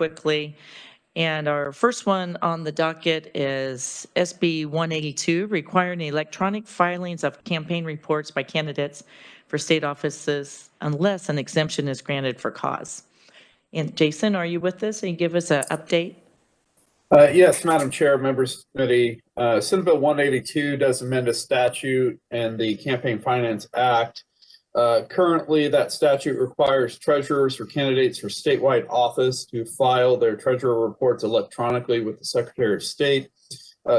quickly. And our first one on the docket is SB 182, requiring electronic filings of campaign reports by candidates for state offices unless an exemption is granted for cause. And Jason, are you with us? And give us an update. Yes, Madam Chair, members of the committee. Senate Bill 182 does amend a statute in the Campaign Finance Act. Currently, that statute requires treasurers or candidates for statewide office to file their treasurer reports electronically with the Secretary of State.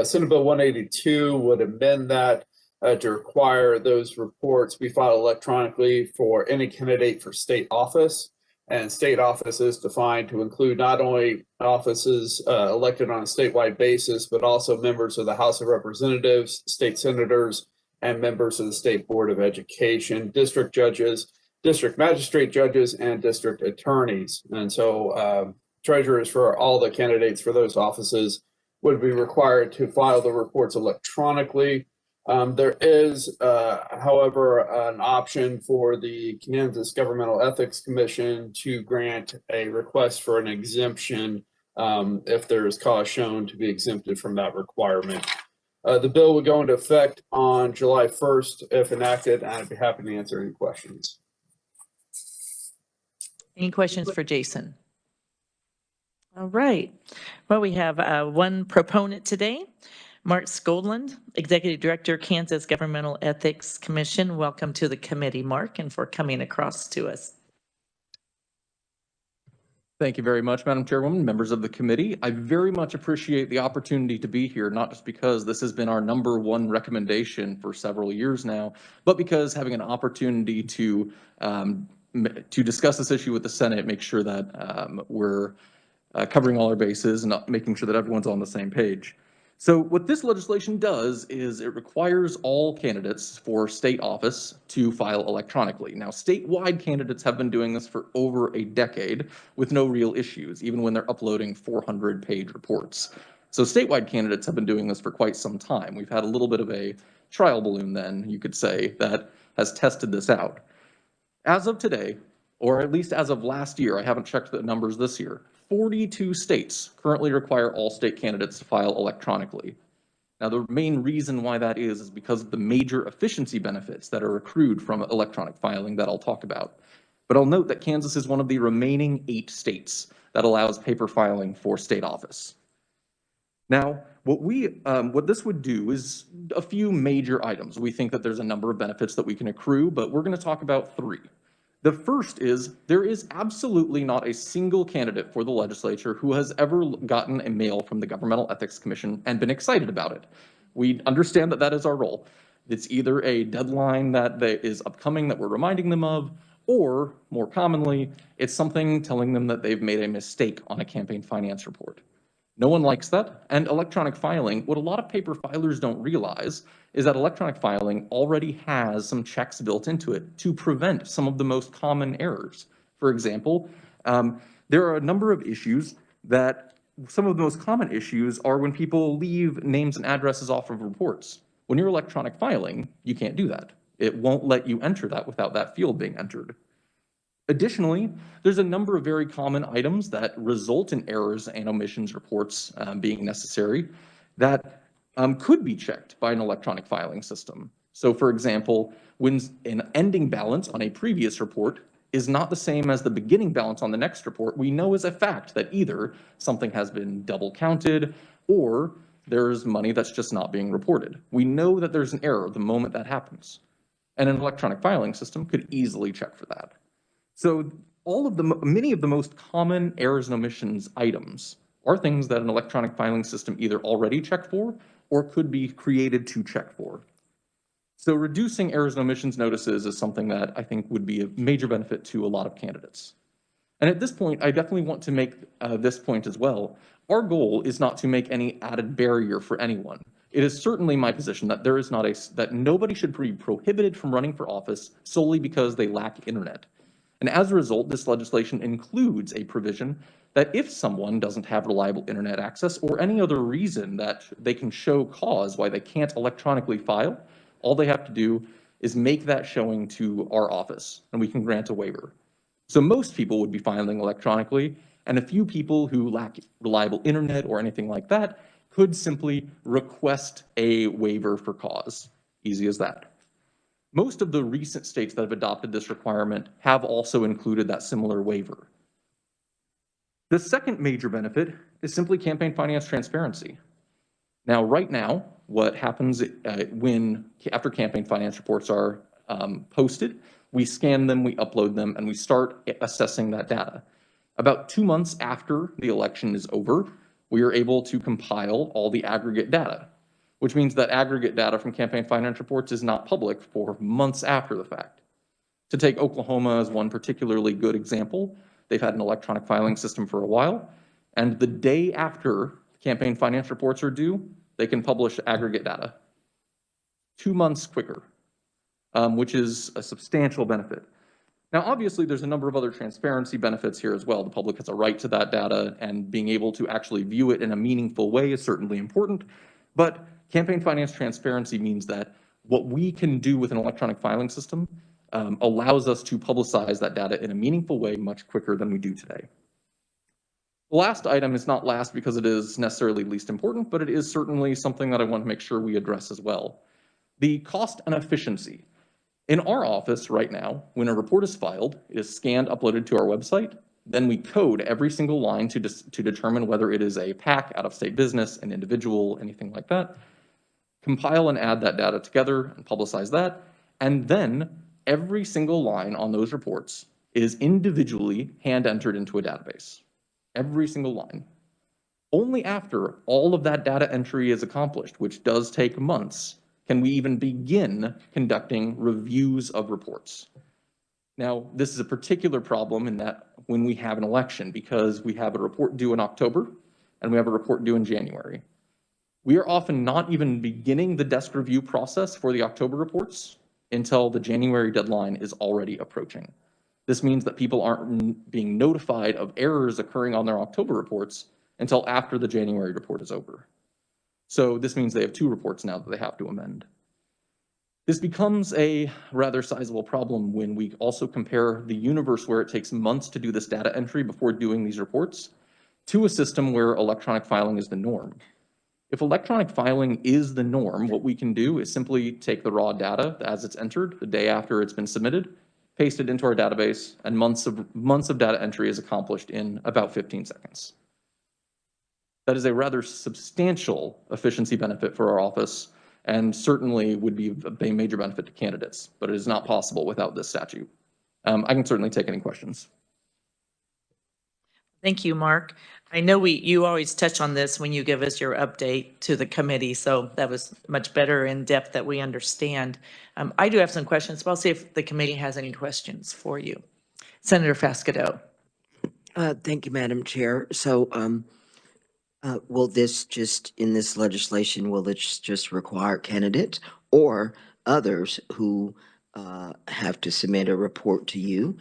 Senate Bill 182 would amend that to require those reports be filed electronically for any candidate for state office. And state office is defined to include not only offices elected on a statewide basis, but also members of the House of Representatives, state senators, and members of the State Board of Education, district judges, district magistrate judges, and district attorneys. And so treasurers for all the candidates for those offices would be required to file the reports electronically. There is, however, an option for the Kansas Governmental Ethics Commission to grant a request for an exemption if there is cause shown to be exempted from that requirement. The bill would go into effect on July 1st if enacted, and I'd be happy to answer any questions. Any questions for Jason? All right. Well, we have one proponent today. Mark Skodlund, Executive Director, Kansas Governmental Ethics Commission. Welcome to the committee, Mark, and for coming across to us. Thank you very much, Madam Chairwoman, members of the committee. I very much appreciate the opportunity to be here, not just because this has been our #1 recommendation for several years now, but because having an opportunity to discuss this issue with the Senate, make sure that we're covering all our bases and making sure that everyone's on the same page. So what this legislation does is it requires all candidates for state office to file electronically. Now, statewide candidates have been doing this for over a decade with no real issues, even when they're uploading 400-page reports. So statewide candidates have been doing this for quite some time. We've had a little bit of a trial balloon then, you could say, that has tested this out. As of today, or at least as of last year, I haven't checked the numbers this year, 42 states currently require all state candidates to file electronically. Now, the main reason why that is because of the major efficiency benefits that are accrued from electronic filing that I'll talk about. But I'll note that Kansas is one of the remaining 8 states that allows paper filing for state office. Now, what this would do is a few major items. We think that there's a number of benefits that we can accrue, but we're going to talk about 3. The first is there is absolutely not a single candidate for the legislature who has ever gotten a mail from the Governmental Ethics Commission and been excited about it. We understand that that is our role. It's either a deadline that is upcoming that we're reminding them of, or more commonly, it's something telling them that they've made a mistake on a campaign finance report. No one likes that, and electronic filing, what a lot of paper filers don't realize is that electronic filing already has some checks built into it to prevent some of the most common errors. For example, there are a number of issues that some of the most common issues are when people leave names and addresses off of reports. When you're electronic filing, you can't do that. It won't let you enter that without that field being entered. Additionally, there's a number of very common items that result in errors and omissions reports being necessary that could be checked by an electronic filing system. So for example, when an ending balance on a previous report is not the same as the beginning balance on the next report, we know as a fact that either something has been double counted or there's money that's just not being reported. We know that there's an error the moment that happens. And an electronic filing system could easily check for that. So many of the most common errors and omissions items are things that an electronic filing system either already checked for or could be created to check for. So reducing errors and omissions notices is something that I think would be a major benefit to a lot of candidates. And at this point, I definitely want to make this point as well. Our goal is not to make any added barrier for anyone. It is certainly my position that there is not that nobody should be prohibited from running for office solely because they lack internet. And as a result, this legislation includes a provision that if someone doesn't have reliable internet access or any other reason that they can show cause why they can't electronically file, all they have to do is make that showing to our office and we can grant a waiver. So most people would be filing electronically, And a few people who lack reliable internet or anything like that could simply request a waiver for cause. Easy as that. Most of the recent states that have adopted this requirement have also included that similar waiver. The second major benefit is simply campaign finance transparency. Now, right now, what happens after campaign finance reports are posted, we scan them, we upload them, and we start assessing that data. About 2 months after the election is over, we are able to compile all the aggregate data, which means that aggregate data from campaign finance reports is not public for months after the fact. To take Oklahoma as one particularly good example, they've had an electronic filing system for a while, and the day after campaign finance reports are due, they can publish aggregate data 2 months quicker, which is a substantial benefit. Now, obviously, there's a number of other transparency benefits here as well. The public has a right to that data, and being able to actually view it in a meaningful way is certainly important. But campaign finance transparency means that what we can do with an electronic filing system allows us to publicize that data in a meaningful way much quicker than we do today. The last item is not last because it is necessarily least important, but it is certainly something that I want to make sure we address as well. The cost and efficiency. In our office right now, when a report is filed, it is scanned, uploaded to our website, then we code every single line to determine whether it is a PAC, out-of-state business, an individual, anything like that, compile and add that data together and publicize that, and then every single line on those reports is individually hand-entered into a database. Every single line. Only after all of that data entry is accomplished, which does take months, can we even begin conducting reviews of reports. Now, this is a particular problem in that when we have an election, because we have a report due in October and we have a report due in January. We are often not even beginning the desk review process for the October reports until the January deadline is already approaching. This means that people aren't being notified of errors occurring on their October reports until after the January report is over. So this means they have 2 reports now that they have to amend. This becomes a rather sizable problem when we also compare the universe where it takes months to do this data entry before doing these reports to a system where electronic filing is the norm. If electronic filing is the norm, what we can do is simply take the raw data as it's entered the day after it's been submitted, paste it into our database, and months of data entry is accomplished in about 15 seconds. That is a rather substantial efficiency benefit for our office, and certainly would be a major benefit to candidates, but it is not possible without this statute. I can certainly take any questions. Thank you, Mark. I know you always touch on this when you give us your update to the committee, so that was much better in depth that we understand. I do have some questions, but I'll see if the committee has any questions for you. Senator Fascido. Thank you, Madam Chair. So will this in this legislation, will it just require candidates or others who have to submit a report to you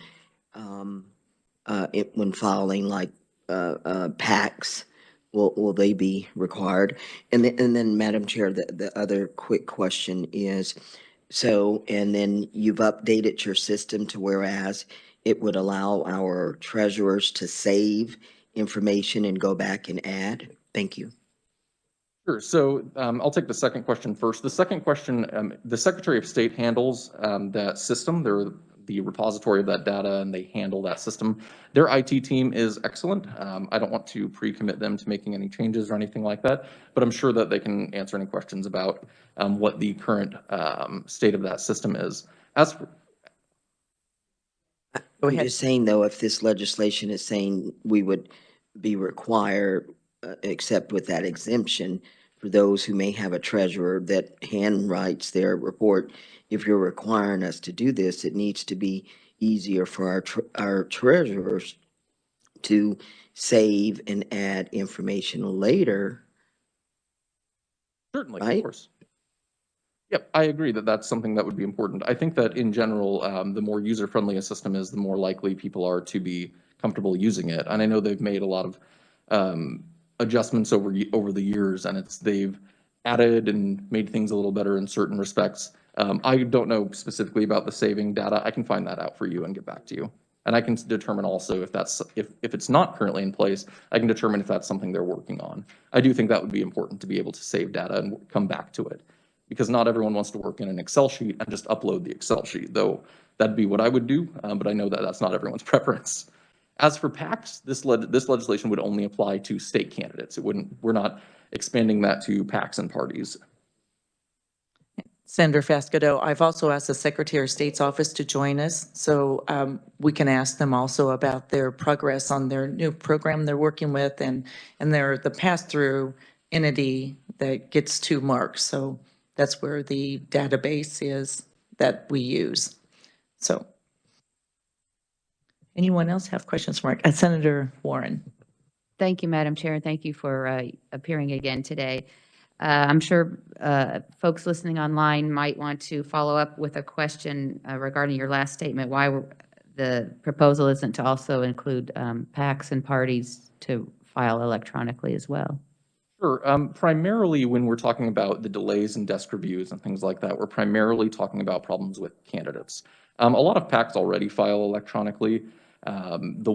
when filing like PACs? Will they be required? And then, Madam Chair, the other quick question is, and then you've updated your system to whereas it would allow our treasurers to save information and go back and add? Thank you. Sure. So I'll take the second question first. The second question, the Secretary of State handles that system. They're the repository of that data, and they handle that system. Their IT team is excellent. I don't want to pre-commit them to making any changes or anything like that, but I'm sure that they can answer any questions about what the current state of that system is. As for, I'm just saying, though, if this legislation is saying we would be required, except with that exemption, for those who may have a treasurer that handwrites their report, if you're requiring us to do this, it needs to be easier for our treasurers to save and add information later. Certainly, right? Of course. Yep, I agree that that's something that would be important. I think that in general, the more user-friendly a system is, the more likely people are to be comfortable using it. And I know they've made a lot of adjustments over the years, and they've added and made things a little better in certain respects. I don't know specifically about the saving data. I can find that out for you and get back to you. And I can determine also if it's not currently in place, I can determine if that's something they're working on. I do think that would be important to be able to save data and come back to it, because not everyone wants to work in an Excel sheet and just upload the Excel sheet, though that'd be what I would do, but I know that that's not everyone's preference. As for PACs, this legislation would only apply to state candidates. We're not expanding that to PACs and parties. Senator Fascadeau, I've also asked the Secretary of State's office to join us, so we can ask them also about their progress on their new program they're working with, and they're the pass-through entity that gets 2 marks. So that's where the database is that we use. So anyone else have questions for Mark? Senator Warren. Thank you, Madam Chair, and thank you for appearing again today. I'm sure folks listening online might want to follow up with a question regarding your last statement, why the proposal isn't to also include PACs and parties to file electronically as well. Sure. Primarily when we're talking about the delays in desk reviews and things like that, we're primarily talking about problems with candidates. A lot of PACs already file electronically. And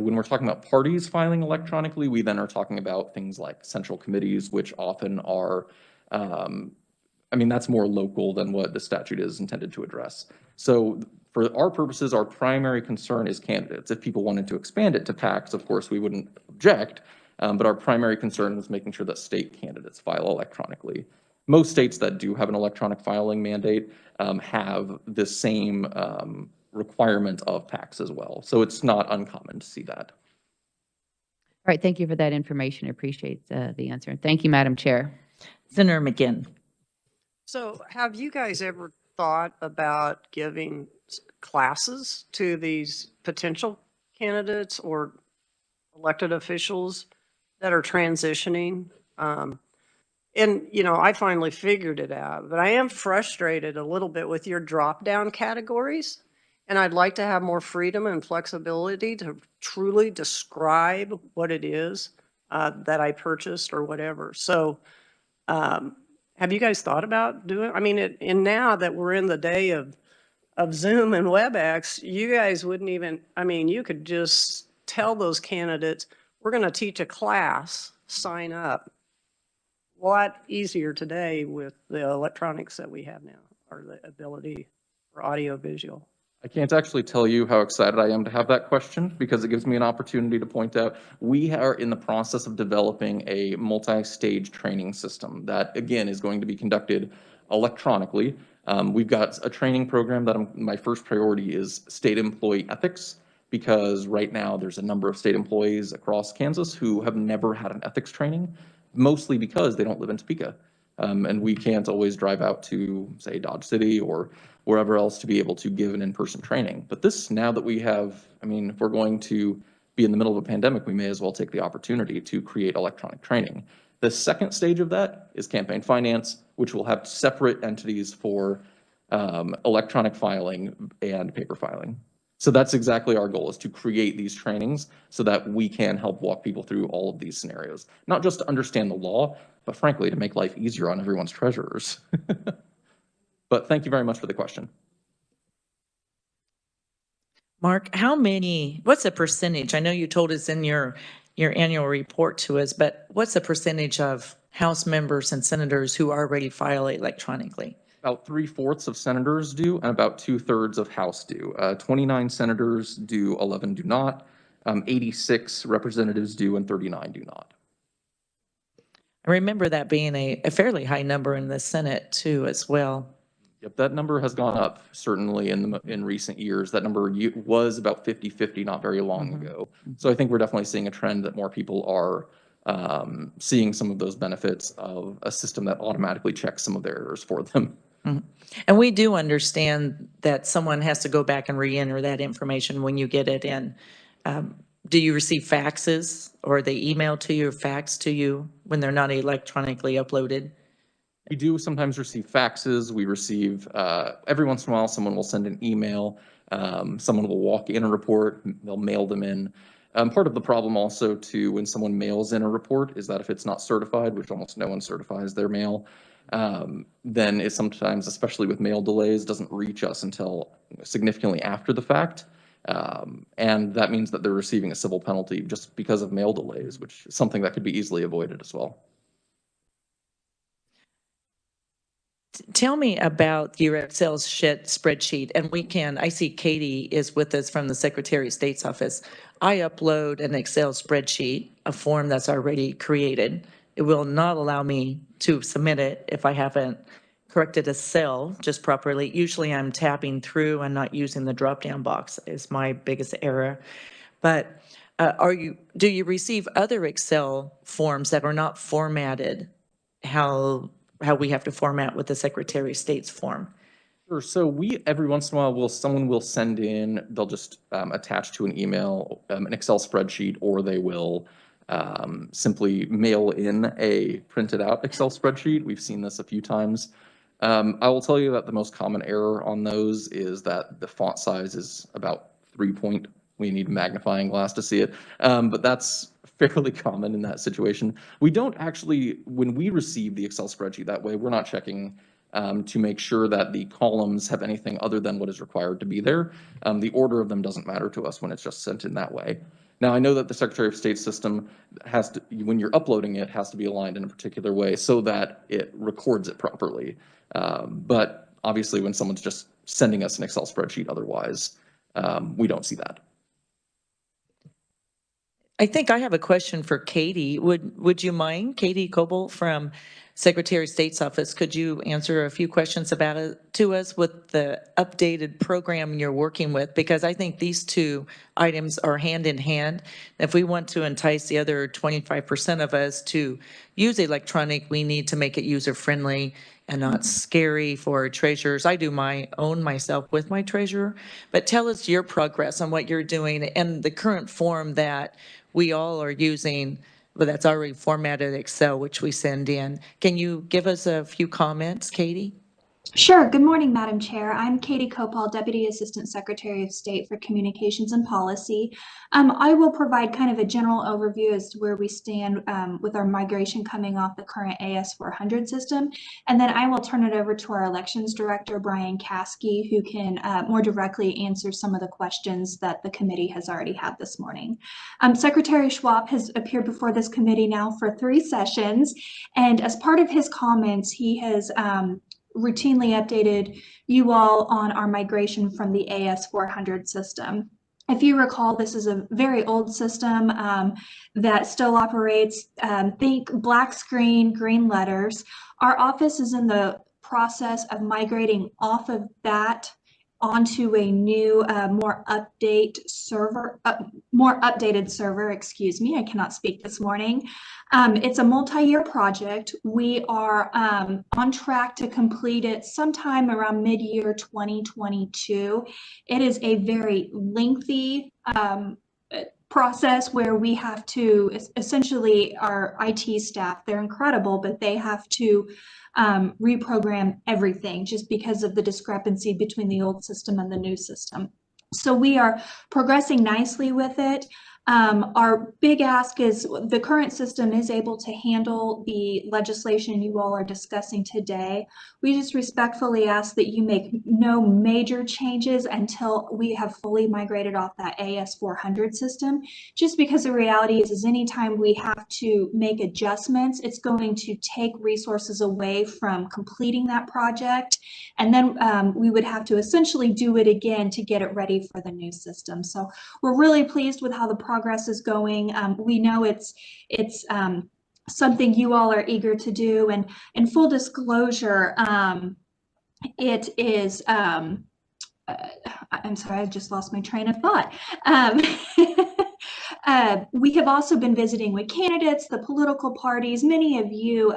when we're talking about parties filing electronically, we then are talking about things like central committees, which often are, that's more local than what the statute is intended to address. So for our purposes, our primary concern is candidates. If people wanted to expand it to PACs, of course, we wouldn't object. But our primary concern is making sure that state candidates file electronically. Most states that do have an electronic filing mandate have the same requirement of PACs as well. So it's not uncommon to see that. All right, thank you for that information. I appreciate the answer. Thank you, Madam Chair. Senator McGinn. So have you guys ever thought about giving classes to these potential candidates or elected officials that are transitioning? And, I finally figured it out, but I am frustrated a little bit with your drop-down categories. And I'd like to have more freedom and flexibility to truly describe what it is that I purchased or whatever. So have you guys thought about doing, and now that we're in the day of Zoom and WebEx, you guys wouldn't even, you could just tell those candidates, we're going to teach a class, sign up. A lot easier today with the electronics that we have now, or the ability for audio visual. I can't actually tell you how excited I am to have that question, because it gives me an opportunity to point out we are in the process of developing a multi-stage training system that, again, is going to be conducted electronically. We've got a training program that my first priority is state employee ethics, because right now there's a number of state employees across Kansas who have never had an ethics training, mostly because they don't live in Topeka. And we can't always drive out to, say, Dodge City or wherever else to be able to give an in-person training. But this, now that we have, if we're going to be in the middle of a pandemic, we may as well take the opportunity to create electronic training. The second stage of that is campaign finance, which will have separate entities for electronic filing and paper filing. So that's exactly our goal, is to create these trainings so that we can help walk people through all of these scenarios, not just to understand the law, but frankly, to make life easier on everyone's treasurers. But thank you very much for the question. Mark, what's the percentage? I know you told us in your annual report to us, but what's the percentage of House members and senators who already file electronically? About 3/4 of senators do, and about 2/3 of House do. 29 senators do, 11 do not. 86 representatives do, and 39 do not. I remember that being a fairly high number in the Senate too, as well. Yep, that number has gone up certainly in recent years. That number was about 50-50 not very long ago. So I think we're definitely seeing a trend that more people are seeing some of those benefits of a system that automatically checks some of their errors for them. And we do understand that someone has to go back and re-enter that information when you get it in. Do you receive faxes, or they email to you or fax to you when they're not electronically uploaded? We do sometimes receive faxes. We receive, every once in a while, someone will send an email. Someone will walk in a report, they'll mail them in. Part of the problem also too, when someone mails in a report, is that if it's not certified, which almost no one certifies their mail, then it sometimes, especially with mail delays, doesn't reach us until significantly after the fact. And that means that they're receiving a civil penalty just because of mail delays, which is something that could be easily avoided as well. Tell me about your Excel spreadsheet, and I see Katie is with us from the Secretary of State's office. I upload an Excel spreadsheet, a form that's already created. It will not allow me to submit it if I haven't corrected a cell just properly. Usually I'm tapping through and not using the drop-down box is my biggest error. But do you receive other Excel forms that are not formatted how we have to format with the Secretary of State's form? Sure. So every once in a while, someone will send in, they'll just attach to an email, an Excel spreadsheet, or they will simply mail in a printed out Excel spreadsheet. We've seen this a few times. I will tell you that the most common error on those is that the font size is about 3-point. We need a magnifying glass to see it. But that's fairly common in that situation. We don't actually, when we receive the Excel spreadsheet that way, we're not checking to make sure that the columns have anything other than what is required to be there. The order of them doesn't matter to us when it's just sent in that way. Now, I know that the Secretary of State system has to, when you're uploading it, has to be aligned in a particular way so that it records it properly. But obviously, when someone's just sending us an Excel spreadsheet otherwise, we don't see that. I think I have a question for Katie. Would you mind, Katie Coble from Secretary of State's office, could you answer a few questions about it to us with the updated program you're working with? Because I think these two items are hand in hand. If we want to entice the other 25% of us to use electronic, we need to make it user-friendly and not scary for treasurers. I do my own myself with my treasurer, but tell us your progress on what you're doing and the current form that we all are using, but that's already formatted Excel, which we send in. Can you give us a few comments, Katie? Sure. Good morning, Madam Chair. I'm Katie Copal, Deputy Assistant Secretary of State for Communications and Policy. I will provide kind of a general overview as to where we stand with our migration coming off the current AS400 system. And then I will turn it over to our Elections Director, Brian Caskey, who can more directly answer some of the questions that the committee has already had this morning. Secretary Schwab has appeared before this committee now for 3 sessions. And as part of his comments, he has routinely updated you all on our migration from the AS400 system. If you recall, this is a very old system that still operates. Think black screen, green letters. Our office is in the process of migrating off of that onto a new, more updated server, excuse me, I cannot speak this morning. It's a multi-year project. We are on track to complete it sometime around mid-year 2022. It is a very lengthy process where we have to, essentially our IT staff, they're incredible, but they have to reprogram everything just because of the discrepancy between the old system and the new system. So we are progressing nicely with it. Our big ask is the current system is able to handle the legislation you all are discussing today. We just respectfully ask that you make no major changes until we have fully migrated off that AS400 system, just because the reality is anytime we have to make adjustments, it's going to take resources away from completing that project. And then we would have to essentially do it again to get it ready for the new system. So we're really pleased with how the progress is going. We know it's something you all are eager to do, and in full disclosure, it is I'm sorry, I just lost my train of thought. We have also been visiting with candidates, the political parties, many of you,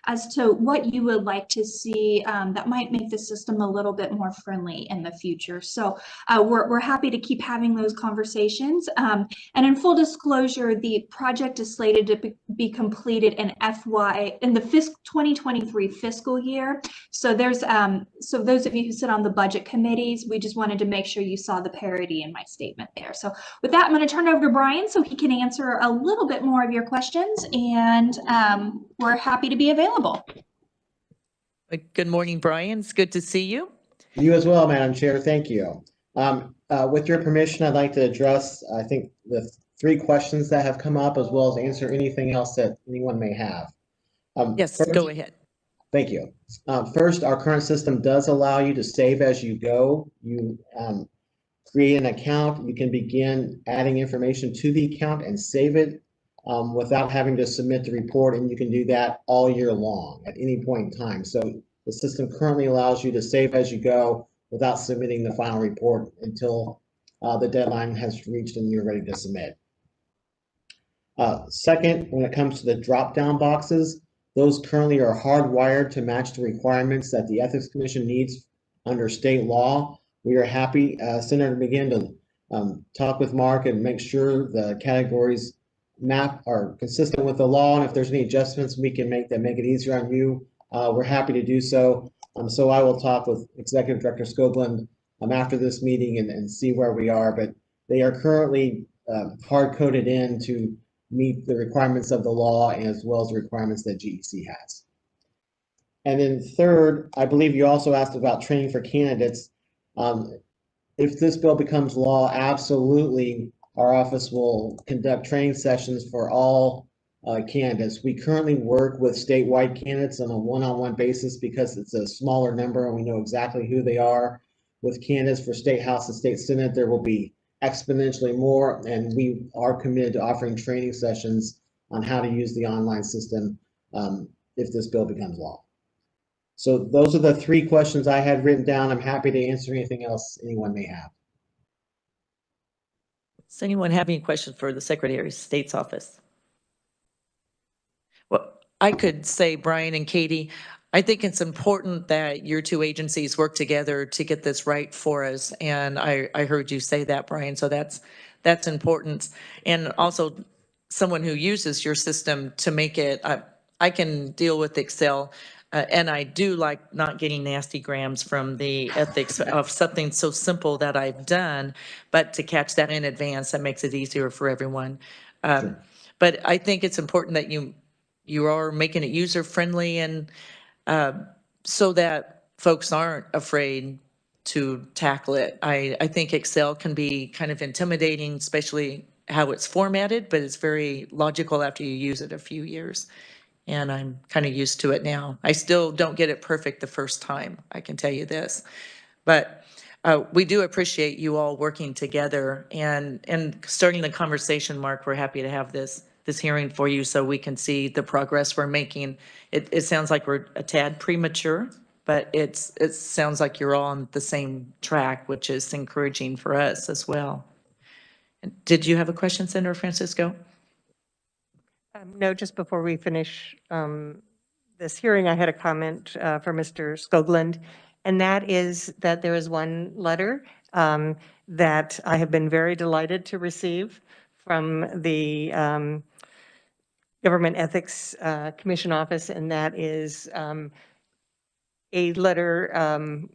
as to what you would like to see that might make the system a little bit more friendly in the future. So we're happy to keep having those conversations. And in full disclosure, the project is slated to be completed in the 2023 fiscal year. So there's so those of you who sit on the budget committees, we just wanted to make sure you saw the parity in my statement there. So with that, I'm going to turn it over to Brian so he can answer a little bit more of your questions, and we're happy to be available. Good morning, Brian. It's good to see you. You as well, Madam Chair. Thank you. With your permission, I'd like to address, I think, the 3 questions that have come up, as well as answer anything else that anyone may have. Yes, go First, ahead. thank you. First, our current system does allow you to save as you go. You create an account, you can begin adding information to the account and save it without having to submit the report, and you can do that all year long at any point in time. So the system currently allows you to save as you go without submitting the final report until the deadline has reached and you're ready to submit. Second, when it comes to the drop-down boxes, those currently are hardwired to match the requirements that the Ethics Commission needs under state law. We are happy, Senator, to begin to talk with Mark and make sure the categories map are consistent with the law. And if there's any adjustments we can make that make it easier on you, we're happy to do so. So I will talk with Executive Director Skodlund after this meeting and see where we are. But they are currently hard-coded in to meet the requirements of the law as well as the requirements that GEC has. And then third, I believe you also asked about training for candidates. If this bill becomes law, absolutely, our office will conduct training sessions for all candidates. We currently work with statewide candidates on a one-on-one basis because it's a smaller number and we know exactly who they are. With candidates for State House and State Senate, there will be exponentially more, and we are committed to offering training sessions on how to use the online system if this bill becomes law. So those are the 3 questions I had written down. I'm happy to answer anything else anyone may have. Does anyone have any questions for the Secretary of State's office? Well, I could say, Brian and Katie, I think it's important that your 2 agencies work together to get this right for us. And I heard you say that, Brian, so that's important. And also someone who uses your system to make it, I can deal with Excel. And I do like not getting nasty grams from the ethics of something so simple that I've done, but to catch that in advance, that makes it easier for everyone. Sure. But I think it's important that you are making it user-friendly and so that folks aren't afraid to tackle it. I think Excel can be kind of intimidating, especially how it's formatted, but it's very logical after you use it a few years. And I'm kind of used to it now. I still don't get it perfect the first time, I can tell you this. But we do appreciate you all working together and starting the conversation, Mark. We're happy to have this hearing for you so we can see the progress we're making. It sounds like we're a tad premature, but it sounds like you're all on the same track, which is encouraging for us as well. Did you have a question, Senator Francisco? No, just before we finish this hearing, I had a comment for Mr. Skodlund, and that is that there is one letter that I have been very delighted to receive from the Government Ethics Commission office, and that is a letter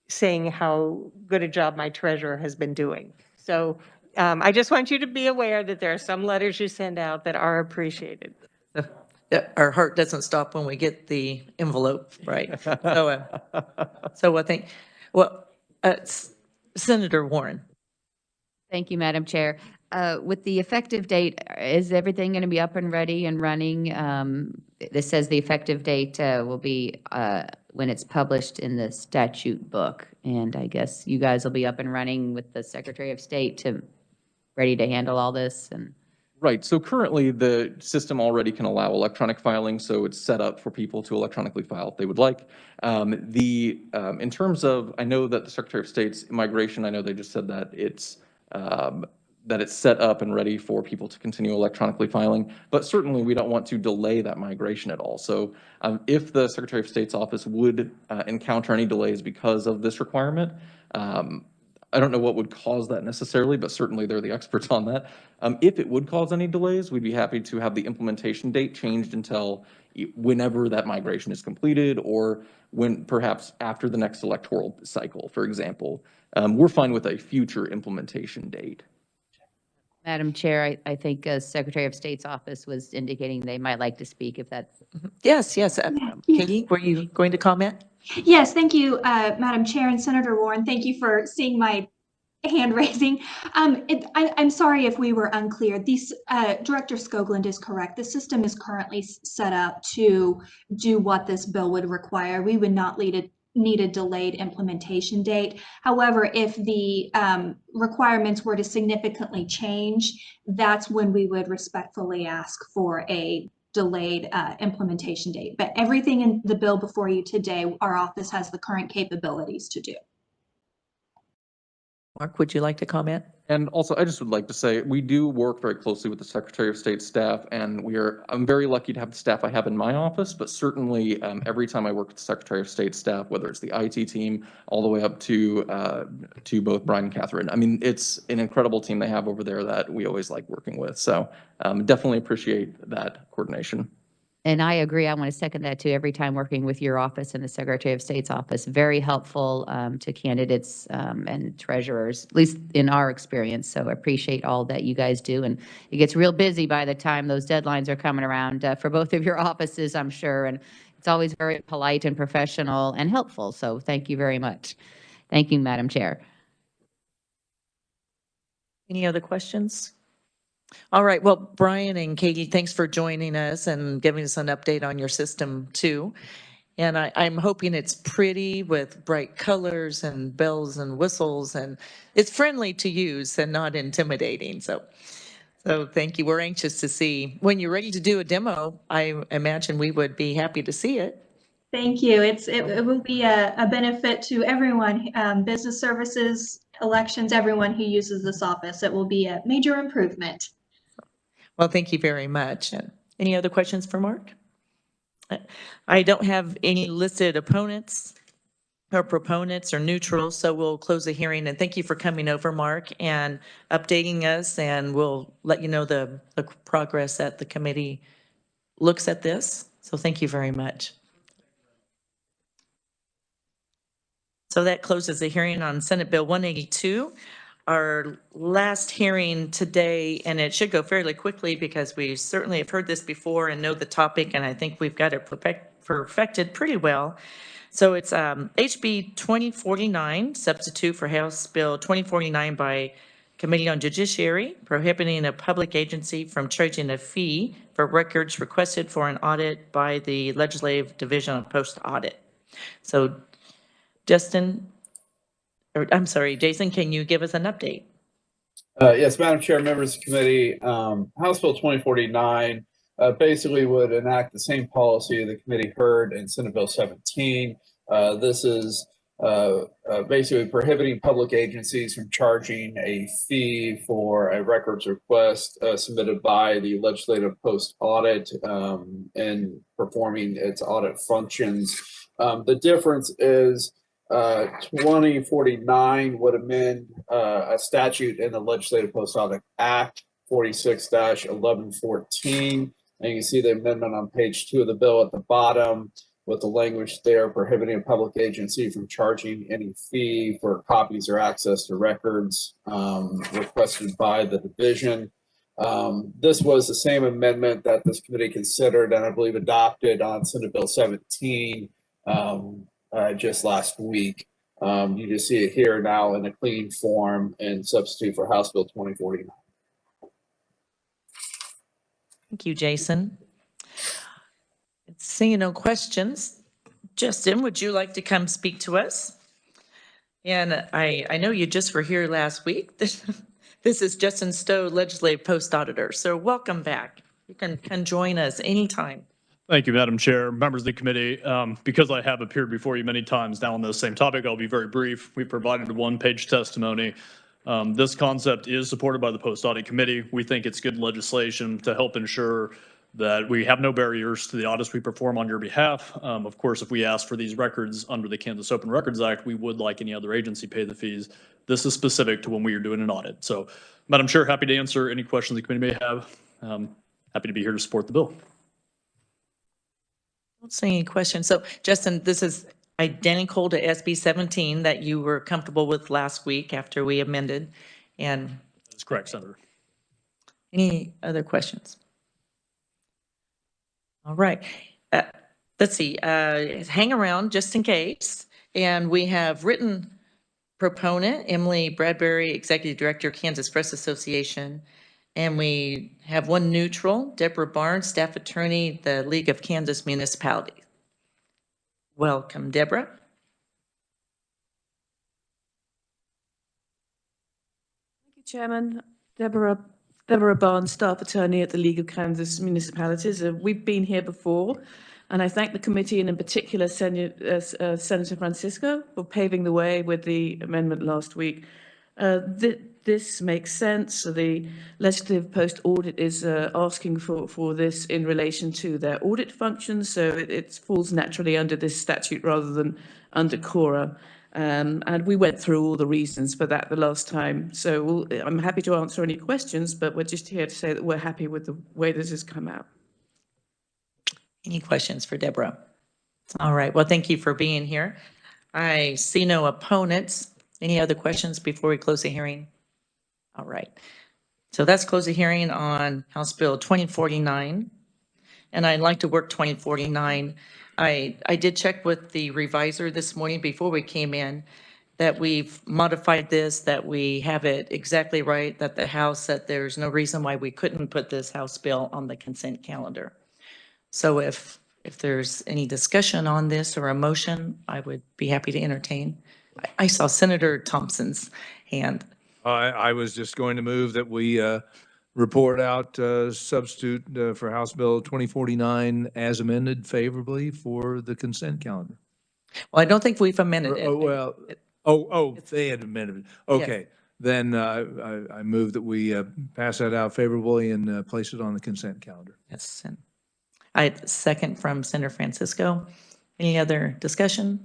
saying how good a job my treasurer has been doing. So I just want you to be aware that there are some letters you send out that are appreciated. Our heart doesn't stop when we get the envelope, right? So I think, well, Senator Warren. Thank you, Madam Chair. With the effective date, is everything going to be up and ready and running? This says the effective date will be when it's published in the statute book. And I guess you guys will be up and running with the Secretary of State ready to handle all this and. Right, so currently the system already can allow electronic filing, so it's set up for people to electronically file if they would like. In terms of, I know that the Secretary of State's migration, I know they just said that it's set up and ready for people to continue electronically filing, but certainly we don't want to delay that migration at all. So if the Secretary of State's office would encounter any delays because of this requirement, I don't know what would cause that necessarily, but certainly they're the experts on that. If it would cause any delays, we'd be happy to have the implementation date changed until whenever that migration is completed, or when perhaps after the next electoral cycle, for example. We're fine with a future implementation date. Madam Chair, I think Secretary of State's office was indicating they might like to speak if that's. Yes. Katie, were you going to comment? Yes, thank you, Madam Chair and Senator Warren. Thank you for seeing my hand raising. I'm sorry if we were unclear. Director Skodlund is correct. The system is currently set up to do what this bill would require. We would not need a delayed implementation date. However, if the requirements were to significantly change, that's when we would respectfully ask for a delayed implementation date. But everything in the bill before you today, our office has the current capabilities to do. Mark, would you like to comment? And also, I just would like to say, we do work very closely with the Secretary of State staff, and I'm very lucky to have the staff I have in my office, but certainly every time I work with the Secretary of State staff, whether it's the IT team, all the way up to both Brian and Catherine. I mean, it's an incredible team they have over there that we always like working with. So definitely appreciate that coordination. And I agree. I want to second that too. Every time working with your office and the Secretary of State's office, very helpful to candidates and treasurers, at least in our experience. So I appreciate all that you guys do. And it gets real busy by the time those deadlines are coming around for both of your offices, I'm sure. And it's always very polite and professional and helpful. So thank you very much. Thank you, Madam Chair. Any other questions? All right. Well, Brian and Katie, thanks for joining us and giving us an update on your system too. And I'm hoping it's pretty with bright colors and bells and whistles, and it's friendly to use and not intimidating. So thank you. We're anxious to see. When you're ready to do a demo, I imagine we would be happy to see it. Thank you. It will be a benefit to everyone, business services, elections, everyone who uses this office. It will be a major improvement. Well, thank you very much. Any other questions for Mark? I don't have any listed opponents or proponents or neutrals, so we'll close the hearing. And thank you for coming over, Mark, and updating us, and we'll let you know the progress that the committee looks at this. So thank you very much. So that closes the hearing on Senate Bill 182. Our last hearing today, and it should go fairly quickly because we certainly have heard this before and know the topic, and I think we've got it perfected pretty well. So it's HB 2049, substitute for House Bill 2049 by Committee on Judiciary, prohibiting a public agency from charging a fee for records requested for an audit by the Legislative Division of Post Audit. So Jason, can you give us an update? Yes, Madam Chair, members of the committee, House Bill 2049 basically would enact the same policy the committee heard in Senate Bill 17. This is basically prohibiting public agencies from charging a fee for a records request submitted by the Legislative Post Audit and performing its audit functions. The difference is 2049 would amend a statute in the Legislative Post Audit Act 46-1114. And you can see the amendment on page 2 of the bill at the bottom with the language there prohibiting a public agency from charging any fee for copies or access to records requested by the division. This was the same amendment that this committee considered and I believe adopted on Senate Bill 17 just last week. You just see it here now in a clean form and substitute for House Bill 2049. Thank you, Jason. Seeing no questions, Justin, would you like to come speak to us? And I know you just were here last week. This is Justin Stowe, Legislative Post Auditor. So welcome back. You can join us anytime. Thank you, Madam Chair, members of the committee. Because I have appeared before you many times now on this same topic, I'll be very brief. We provided a one-page testimony. This concept is supported by the Post Audit Committee. We think it's good legislation to help ensure that we have no barriers to the audits we perform on your behalf. Of course, if we ask for these records under the Kansas Open Records Act, we would, like any other agency, pay the fees. This is specific to when we are doing an audit. So, Madam Chair, happy to answer any questions the committee may have. Happy to be here to support the bill. Don't see any questions. So, Justin, this is identical to SB 17 that you were comfortable with last week after we amended. And that's correct, Senator. Any other questions? All right. Let's see. Hang around just in case. And we have written proponent, Emily Bradbury, Executive Director, Kansas Press Association. And we have one neutral, Deborah Barnes, Staff Attorney, the League of Kansas Municipalities. Welcome, Deborah. Thank you, Chairman. Deborah Barnes, Staff Attorney at the League of Kansas Municipalities. We've been here before, and I thank the committee and in particular Senator Francisco for paving the way with the amendment last week. This makes sense. The legislative post-audit is asking for this in relation to their audit functions, so it falls naturally under this statute rather than under KORA. And we went through all the reasons for that the last time. So I'm happy to answer any questions, but we're just here to say that we're happy with the way this has come out. Any questions for Deborah? All right. Well, thank you for being here. I see no opponents. Any other questions before we close the hearing? All right. So that's close the hearing on House Bill 2049. And I'd like to work 2049. I did check with the revisor this morning before we came in that we've modified this, that we have it exactly right, that the House, that there's no reason why we couldn't put this House bill on the consent calendar. So if there's any discussion on this or a motion, I would be happy to entertain. I saw Senator Thompson's hand. I was just going to move that we report out substitute for House Bill 2049 as amended favorably for the consent calendar. Well, I don't think we've amended it. They had amended it. Okay, then I move that we pass that out favorably and place it on the consent calendar. Yes. And I second from Senator Francisco. Any other discussion?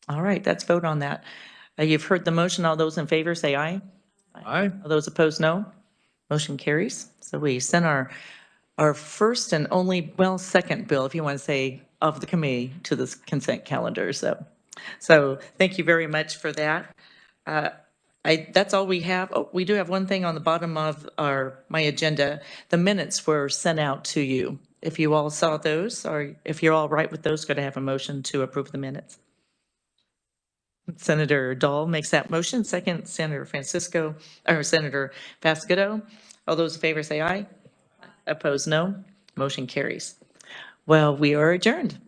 All right, let's vote on that. You've heard the motion. All those in favor say aye. Aye. All those opposed, no. Motion carries. So we send our first and only, well, second bill, if you want to say, of the committee to this consent calendar. So thank you very much for that. That's all we have. Oh, we do have one thing on the bottom of my agenda. The minutes were sent out to you. If you all saw those, or if you're all right with those, could I have a motion to approve the minutes? Senator Dahl makes that motion. Second, Senator Francisco, or Senator Vasquito. All those in favor say aye. Opposed, no. Motion carries. Well, we are adjourned.